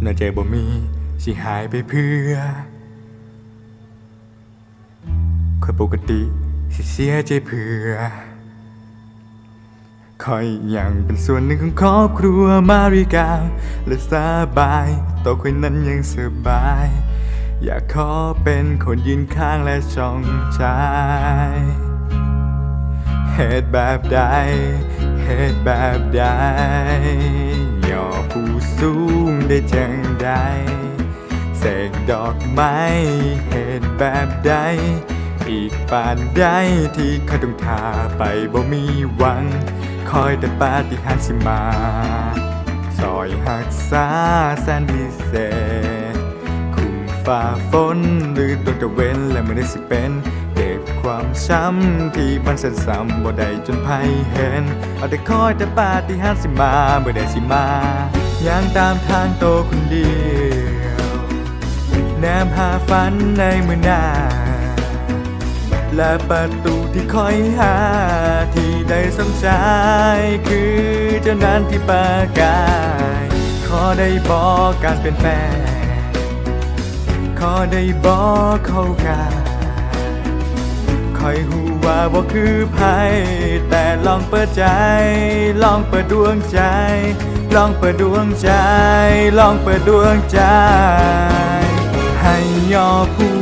น่าใจบ่มีสิหายไปเพื่อคอยปกติสิเสียใจเพื่อคอยยังเป็นส่วนหนึ่งของครอบครัวมาริกาและสบายตัวคอยนั้นยังสบายอยากขอเป็นคนยืนข้างและช่องใจเหตุแบบใดเหตุแบบใดย่อผู้สูงได้จังใดเสกดอกไม้เหตุแบบใดอีกปานใดที่เขาต้องท่าไปบ่มีหวังคอยแต่ปาฏิหาริย์สิมาซอยหักษาแสนพิเศษคุ้มฝ่าฝนหรือต้องตะเว้นและเมื่อได้สิเป็นเก็บความช้ำที่มันสั่นซ้ำบ่ได้จนไผเห็นเอาแต่คอยแต่ปาฏิหาริย์สิมาเมื่อได้สิมาย่างตามทางโตคนเดียวแนมหาฝันในมือหน้าและประตูที่คอยหาที่ได้สนใจคือเจ้านั้นที่ประกายขอได้บอกการเปลี่ยนแปลงขอได้บอกเข้ากายคอยหูว่าบ่คือไผแต่ลองเปิดใจลองเปิดดวงใจลองเปิดดวงใจลองเปิดดวงใจให้ย่อผู้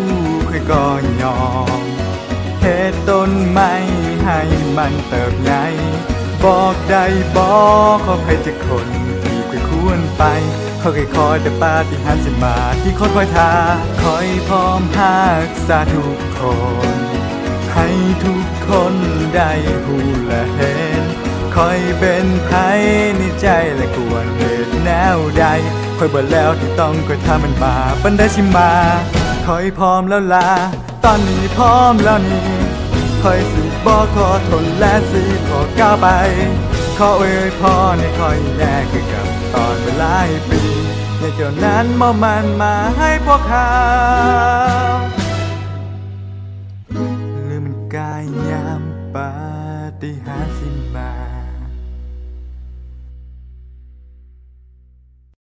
ค่อยก็ยอมเหตุต้นไม้ให้มันเติบใหญ่บอกได้บอกขอใครจะคนที่ควรไปเขาคอยแต่ปาฏิหาริย์สิมาที่คอยท่าคอยพร้อมหักษาทุกคนให้ทุกคนได้หูและเห็นคอยเป็นไผในใจและควรเหตุแนวใดคอยบ่แล้วที่ต้องคอยท่ามันมาปันได้สิมาคอยพร้อมแล้วล่ะตอนนี้พร้อมแล้วนี่คอยสิบอกขอทนและสิขอก้าวไปขออวยพรให้คอยแน่คือกับตอนเวลาปีในเจ้านั้นมอมันมาให้พวกเขา